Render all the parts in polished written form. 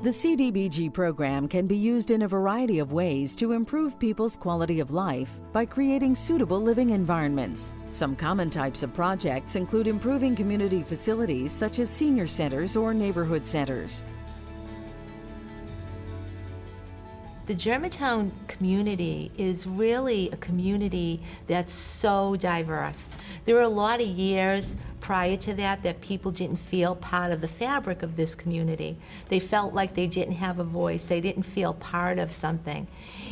The CDBG program can be used in a variety of ways to improve people's quality of life by creating suitable living environments. Some common types of projects include improving community facilities such as senior centers or neighborhood centers. The Germantown community is really a community that's so diverse. There were a lot of years prior to that people didn't feel part of the fabric of this community. They felt like they didn't have a voice, they didn't feel part of something.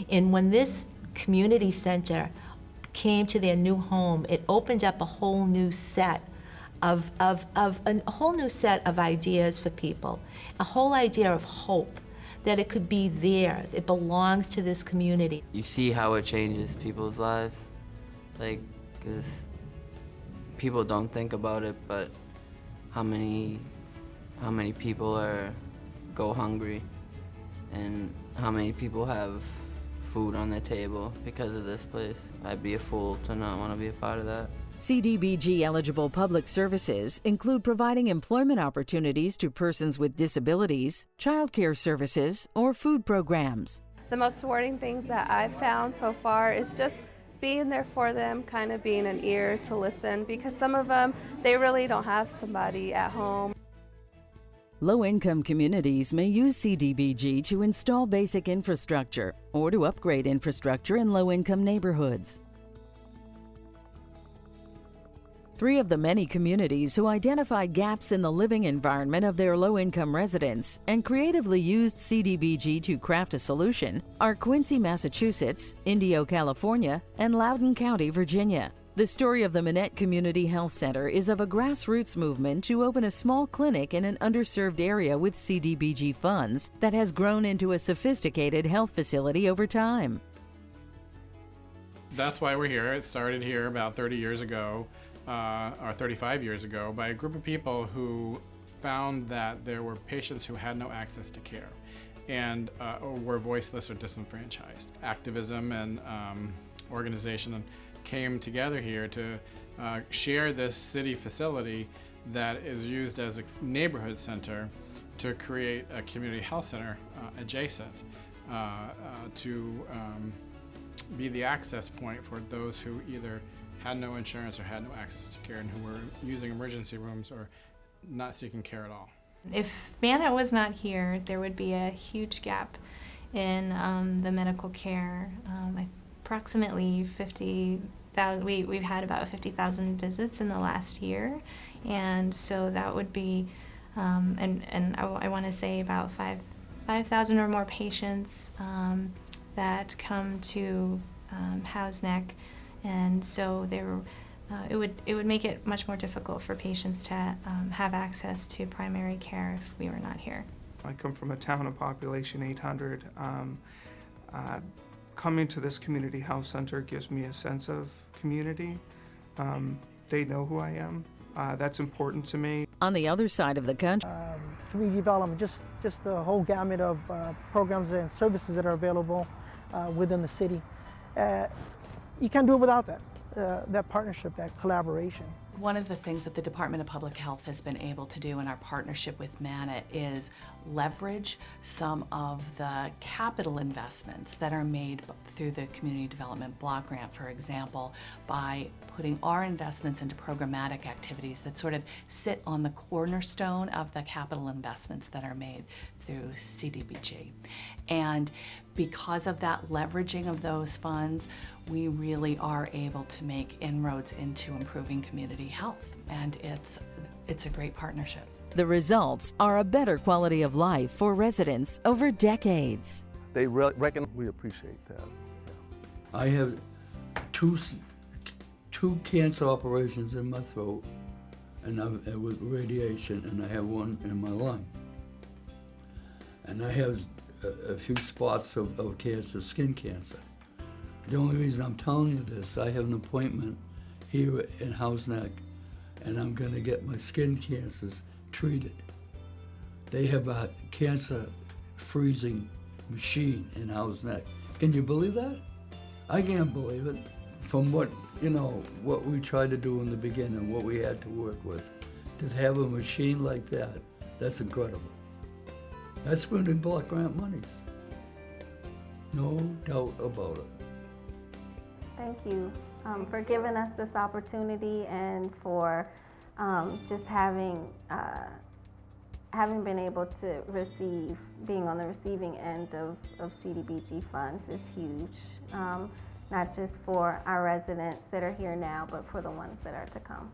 And when this community center came to their new home, it opened up a whole new set of ideas for people, a whole idea of hope, that it could be theirs, it belongs to this community. You see how it changes people's lives, like, because people don't think about it, but how many people go hungry, and how many people have food on their table because of this place. I'd be a fool to not want to be a part of that. CDBG eligible public services include providing employment opportunities to persons with disabilities, childcare services, or food programs. The most rewarding things that I've found so far is just being there for them, kind of being an ear to listen, because some of them, they really don't have somebody at home. Low-income communities may use CDBG to install basic infrastructure or to upgrade infrastructure in low-income neighborhoods. 3 of the many communities who identified gaps in the living environment of their low-income residents and creatively used CDBG to craft a solution are Quincy, Massachusetts, Indio, California, and Loudoun County, Virginia. The story of the Manette Community Health Center is of a grassroots movement to open a small clinic in an underserved area with CDBG funds that has grown into a sophisticated health facility over time. That's why we're here. It started here about 30 years ago. Or 35 years ago, by a group of people who found that there were patients who had no access to care and or were voiceless or disenfranchised. Activism and organization came together here to share this city facility that is used as a neighborhood center to create a community health center adjacent to be the access point for those who either had no insurance or had no access to care and who were using emergency rooms or not seeking care at all. If Manette was not here, there would be a huge gap in the medical care. Approximately 50,000, we've had about 50,000 visits in the last year, and so that would be, and I want to say about 5,000 or more patients that come to Housneck. And so it would make it much more difficult for patients to have access to primary care if we were not here. I come from a town of population 800. Coming to this community health center gives me a sense of community. They know who I am. That's important to me. On the other side of the country, community development, just the whole gamut of programs and services that are available within the city. You can't do it without that partnership, that collaboration. One of the things that the Department of Public Health has been able to do in our partnership with Manette is leverage some of the capital investments that are made through the Community Development Block Grant, for example, by putting our investments into programmatic activities that sort of sit on the cornerstone of the capital investments that are made through CDBG. And because of that leveraging of those funds, we really are able to make inroads into improving community health, and it's a great partnership. The results are a better quality of life for residents over decades. They reckon we appreciate that. I have two cancer operations in my throat, and with radiation, and I have one in my lung. And I have a few spots of cancer, skin cancer. The only reason I'm telling you this, I have an appointment here in Housneck, and I'm going to get my skin cancers treated. They have a cancer freezing machine in Housneck. Can you believe that? I can't believe it. From what we tried to do in the beginning, what we had to work with, to have a machine like that, that's incredible. That's spending block grant monies. No doubt about it. Thank you for giving us this opportunity and for just having been able to being on the receiving end of CDBG funds is huge. Not just for our residents that are here now, but for the ones that are to come.